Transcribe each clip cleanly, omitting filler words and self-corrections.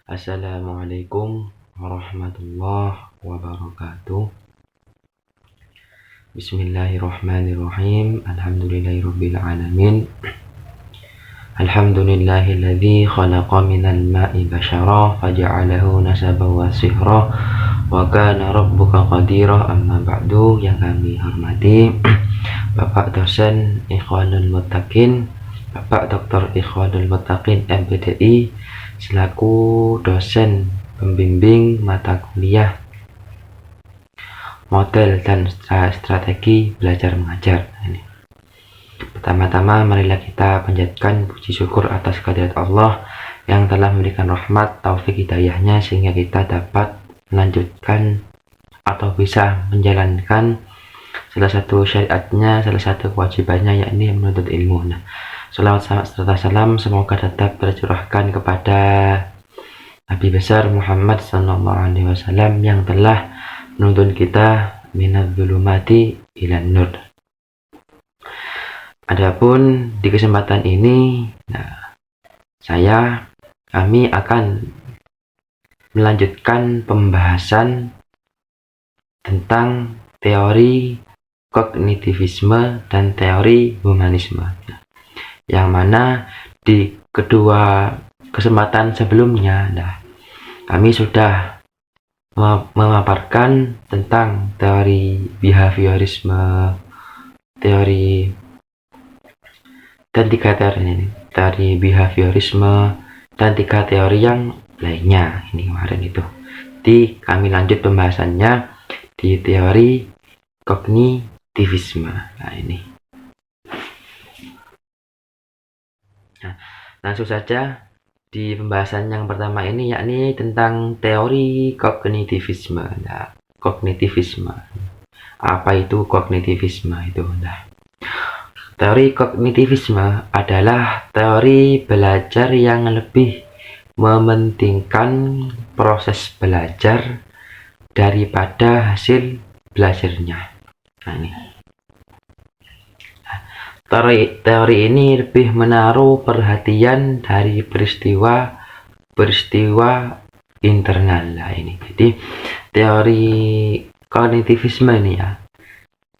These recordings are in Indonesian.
Assalamualaikum warahmatullahi wabarakatuh. Bismillahirrahmanirrahim. Alhamdulillahirabbil alamin. Alhamdulillahilladzi khalaqa minal ma'i basyara faja'alahu nasaban wa sihra wa kana rabbuka qadira. Amma ba'du, yang kami hormati Bapak dosen Ikhwanul Muttaqin, Bapak Dr. Ikhwanul Muttaqin MPDI, selaku dosen pembimbing mata kuliah model dan strategi belajar mengajar. Ini pertama-tama marilah kita panjatkan puji syukur atas kehadirat Allah yang telah memberikan rahmat taufik hidayahnya sehingga kita dapat melanjutkan atau bisa menjalankan salah satu syariatnya, salah satu kewajibannya, yakni menuntut ilmu. Salawat serta salam semoga tetap tercurahkan kepada Nabi besar Muhammad SAW yang telah menuntun kita minadz zulumati ilan nur. Adapun di kesempatan ini, kami akan melanjutkan pembahasan tentang teori kognitivisme dan teori humanisme, yang mana di kedua kesempatan sebelumnya kami sudah memaparkan tentang teori behaviorisme, teori dan tiga teori ini, teori behaviorisme dan tiga teori yang lainnya. Ini kemarin itu. Jadi kami lanjut pembahasannya di teori kognitivisme. Langsung saja di pembahasan yang pertama ini, yakni tentang teori kognitivisme. Kognitivisme. Apa itu kognitivisme itu? Teori kognitivisme adalah teori belajar yang lebih mementingkan proses belajar daripada hasil belajarnya. Teori ini lebih menaruh perhatian dari peristiwa internal. Jadi teori kognitivisme ini,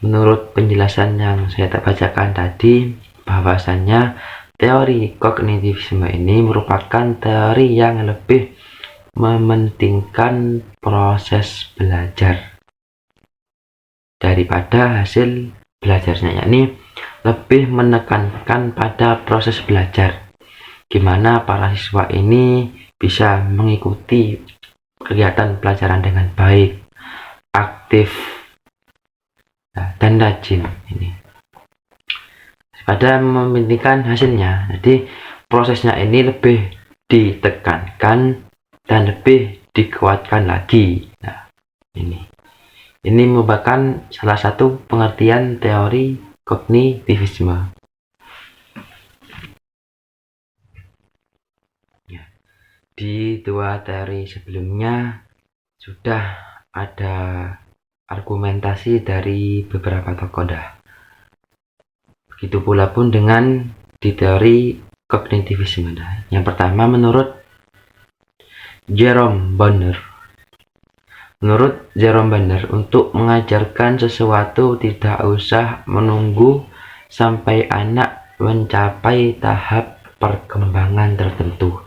menurut penjelasan yang saya bacakan tadi, bahwasannya teori kognitivisme ini merupakan teori yang lebih mementingkan proses belajar daripada hasil belajarnya, yakni lebih menekankan pada proses belajar, gimana para siswa ini bisa mengikuti kegiatan pelajaran dengan baik, aktif, dan rajin. Pada mementingkan hasilnya, jadi prosesnya ini lebih ditekankan dan lebih dikuatkan lagi. Ini merupakan salah satu pengertian teori kognitivisme. Di dua teori sebelumnya sudah ada argumentasi dari beberapa tokoh. Begitu pula pun dengan di teori kognitivisme. Yang pertama menurut Jerome Bonner. Menurut Jerome Bonner, untuk mengajarkan sesuatu tidak usah menunggu sampai anak mencapai tahap perkembangan tertentu.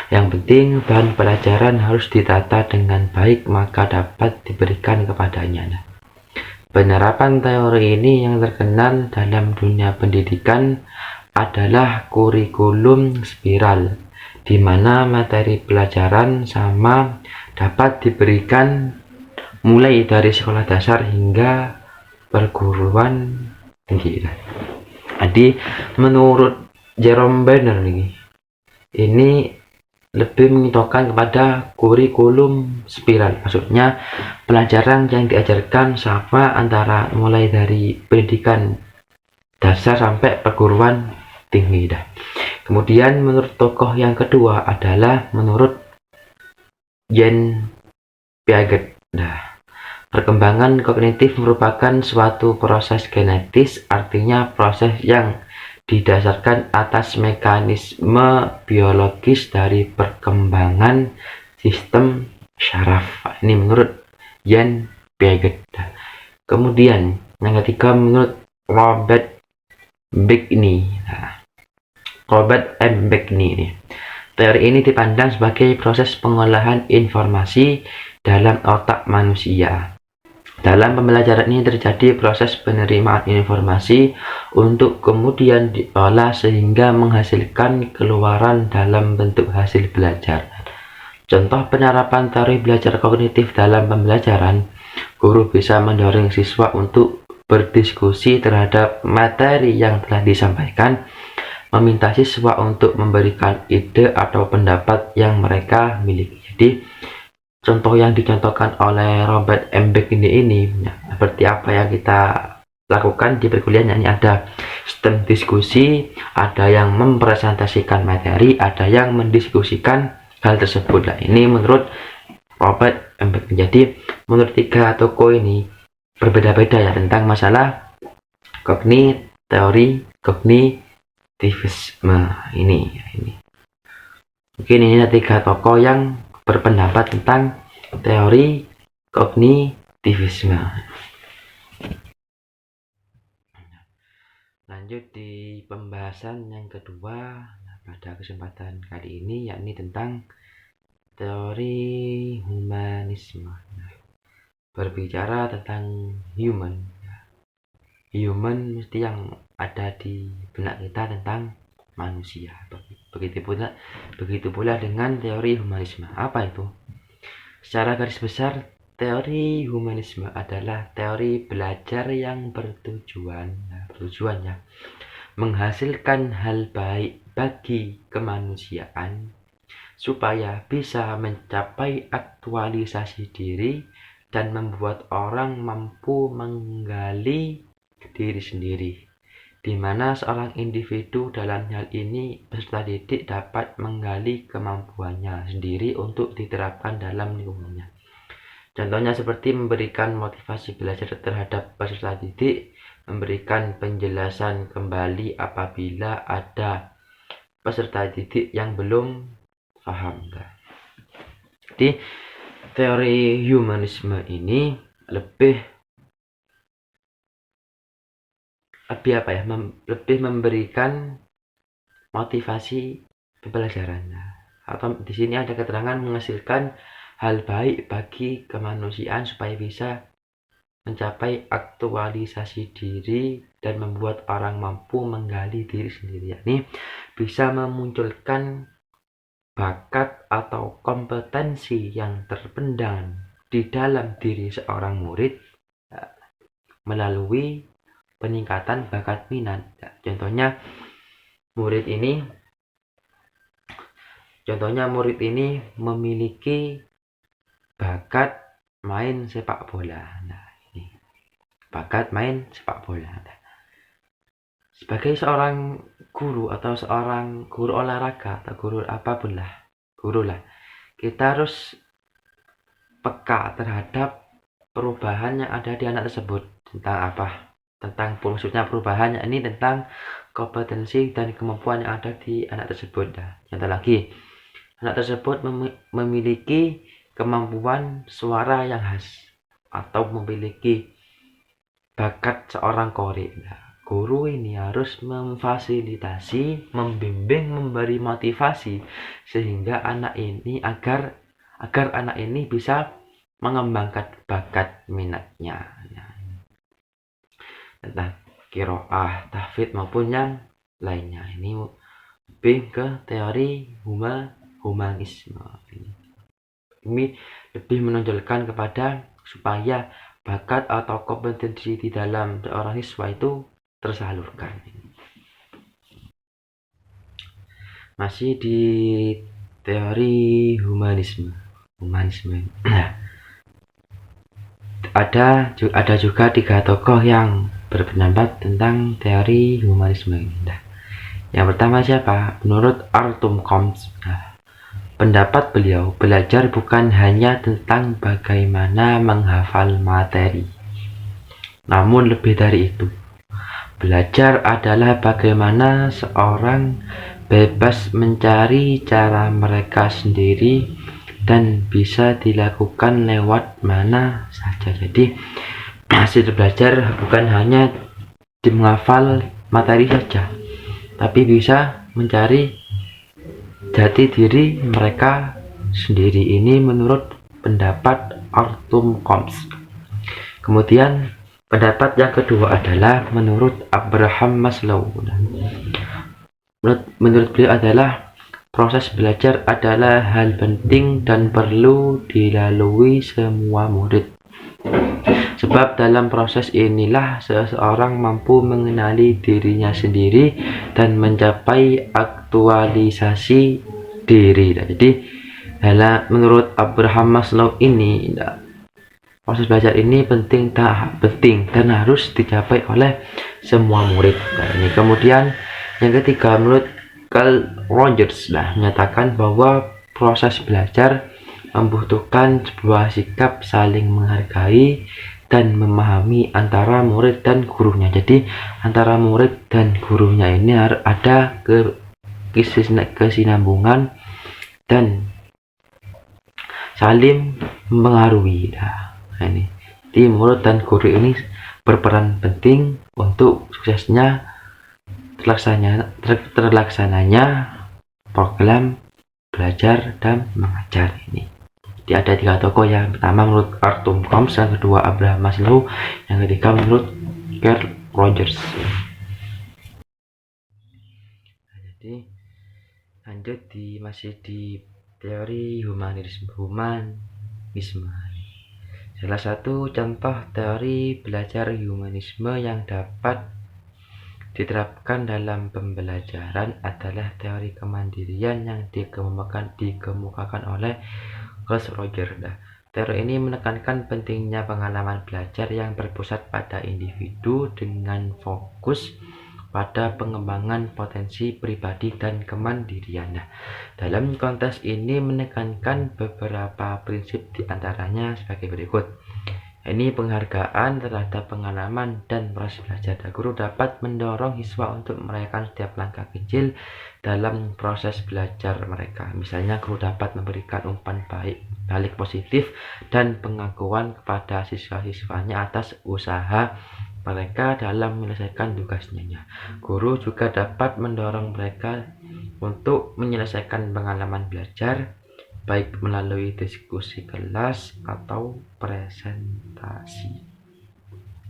Yang penting bahan pelajaran harus ditata dengan baik, maka dapat diberikan kepadanya. Penerapan teori ini yang terkenal dalam dunia pendidikan adalah kurikulum spiral, di mana materi pelajaran sama dapat diberikan mulai dari sekolah dasar hingga perguruan tinggi. Jadi menurut Jerome Bonner ini lebih mengintokan kepada kurikulum spiral, maksudnya pelajaran yang diajarkan sama antara mulai dari pendidikan dasar sampai perguruan tinggi. Kemudian menurut tokoh yang kedua adalah menurut Jean Piaget. Perkembangan kognitif merupakan suatu proses genetis, artinya proses yang didasarkan atas mekanisme biologis dari perkembangan sistem syaraf. Ini menurut Jan Piaget. Kemudian yang ketiga menurut Robert Beckney. Robert M. Beckney. Teori ini dipandang sebagai proses pengolahan informasi dalam otak manusia. Dalam pembelajaran ini terjadi proses penerimaan informasi untuk kemudian diolah sehingga menghasilkan keluaran dalam bentuk hasil belajar. Contoh penerapan teori belajar kognitif dalam pembelajaran, guru bisa mendorong siswa untuk berdiskusi terhadap materi yang telah disampaikan, meminta siswa untuk memberikan ide atau pendapat yang mereka miliki. Jadi contoh yang dicontohkan oleh Robert M. Beckey ini seperti apa yang kita lakukan di perkuliahan. Ini ada sistem diskusi, ada yang mempresentasikan materi, ada yang mendiskusikan hal tersebut. Nah, ini menurut Robert M. Beckey. Jadi menurut tiga tokoh ini berbeda-beda ya tentang masalah teori kognitivisme ini. Mungkin ini tiga tokoh yang berpendapat tentang teori kognitivisme. Lanjut di pembahasan yang kedua pada kesempatan kali ini, yakni tentang teori humanisme. Berbicara tentang human mesti yang ada di benak kita tentang manusia. Begitu pula dengan teori humanisme. Apa itu? Secara garis besar, teori humanisme adalah teori belajar yang bertujuan menghasilkan hal baik bagi kemanusiaan supaya bisa mencapai aktualisasi diri dan membuat orang mampu menggali diri sendiri, di mana seorang individu dalam hal ini peserta didik dapat menggali kemampuannya sendiri untuk diterapkan dalam lingkungannya. Contohnya seperti memberikan motivasi belajar terhadap peserta didik, memberikan penjelasan kembali apabila ada peserta didik yang belum paham. Jadi teori humanisme ini lebih memberikan motivasi pembelajaran. Atau di sini ada keterangan menghasilkan hal baik bagi kemanusiaan supaya bisa mencapai aktualisasi diri dan membuat orang mampu menggali diri sendiri, yakni bisa memunculkan bakat atau kompetensi yang terpendam di dalam diri seorang murid melalui peningkatan bakat minat. Contohnya murid ini memiliki bakat main sepak bola. Bakat main sepak bola. Sebagai seorang guru atau seorang guru olahraga atau guru apapun lah, kita harus peka terhadap perubahan yang ada di anak tersebut. Tentang apa? Tentang maksudnya perubahannya ini tentang kompetensi dan kemampuan yang ada di anak tersebut. Contoh lagi, anak tersebut memiliki kemampuan suara yang khas atau memiliki bakat seorang korek. Guru ini harus memfasilitasi, membimbing, memberi motivasi sehingga anak ini agar anak ini bisa mengembangkan bakat minatnya. Tentang qiraah, tahfidz maupun yang lainnya. Ini lebih ke teori humanisme. Ini lebih menonjolkan kepada supaya bakat atau kompetensi di dalam seorang siswa itu tersalurkan. Masih di teori humanisme. Ada juga tiga tokoh yang berpendapat tentang teori humanisme ini. Yang pertama siapa? Menurut Arthur Combs, pendapat beliau, belajar bukan hanya tentang bagaimana menghafal materi, namun lebih dari itu, Belajar adalah bagaimana seorang bebas mencari cara mereka sendiri dan bisa dilakukan lewat mana saja. Jadi hasil belajar bukan hanya menghafal materi saja, tapi bisa mencari jati diri mereka sendiri. Ini menurut pendapat Arthur Combs. Kemudian pendapat yang kedua adalah menurut Abraham Maslow. Menurut beliau adalah proses belajar adalah hal penting dan perlu dilalui semua murid. Sebab dalam proses inilah seseorang mampu mengenali dirinya sendiri dan mencapai aktualisasi diri. Jadi menurut Abraham Maslow ini, proses belajar ini penting dan harus dicapai oleh semua murid. Ini kemudian yang ketiga, menurut Carl Rogers menyatakan bahwa proses belajar membutuhkan sebuah sikap saling menghargai dan memahami antara murid dan gurunya. Jadi antara murid dan gurunya ini harus ada kesinambungan dan saling mengaruhi. Ini di murid dan guru ini berperan penting untuk suksesnya terlaksananya program belajar dan mengajar ini. Jadi ada 3 tokoh. Yang pertama menurut Arthur Combs, yang kedua Abraham Maslow, yang ketiga menurut Carl Rogers. Jadi lanjut masih di teori humanisme. Salah satu contoh teori belajar humanisme yang dapat diterapkan dalam pembelajaran adalah teori kemandirian yang dikemukakan oleh Carl Rogers. Teori ini menekankan pentingnya pengalaman belajar yang berpusat pada individu dengan fokus pada pengembangan potensi pribadi dan kemandirian. Dalam konteks ini menekankan beberapa prinsip, diantaranya sebagai berikut. Ini penghargaan terhadap pengalaman dan proses belajar. Guru dapat mendorong siswa untuk merayakan setiap langkah kecil dalam proses belajar mereka. Misalnya guru dapat memberikan umpan balik positif dan pengakuan kepada siswa-siswanya atas usaha mereka dalam menyelesaikan tugasnya. Guru juga dapat mendorong mereka untuk menyelesaikan pengalaman belajar, baik melalui diskusi kelas atau presentasi.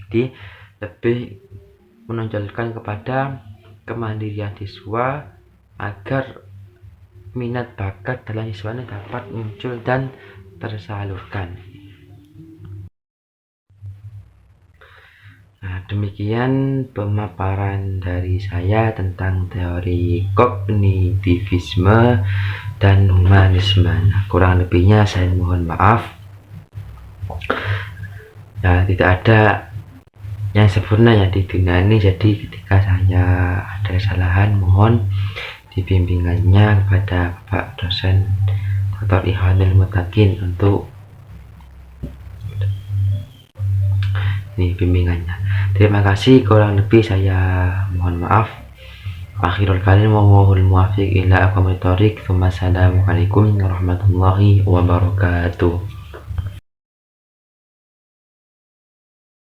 Jadi lebih menonjolkan kepada kemandirian siswa agar minat bakat dalam siswanya dapat muncul dan tersalurkan. Demikian pemaparan dari saya tentang teori kognitivisme dan humanisme. Kurang lebihnya saya mohon maaf. Tidak ada yang sempurna di dunia ini, jadi ketika saya ada kesalahan mohon dibimbingannya kepada Bapak dosen Dr. Ikhwanul Mutakin untuk bimbingannya. Terima kasih, kurang lebih saya mohon maaf. Akhirul kalim wa huwal muwaffiq ila aqwamit thoriq. Assalamualaikum warahmatullahi wabarakatuh.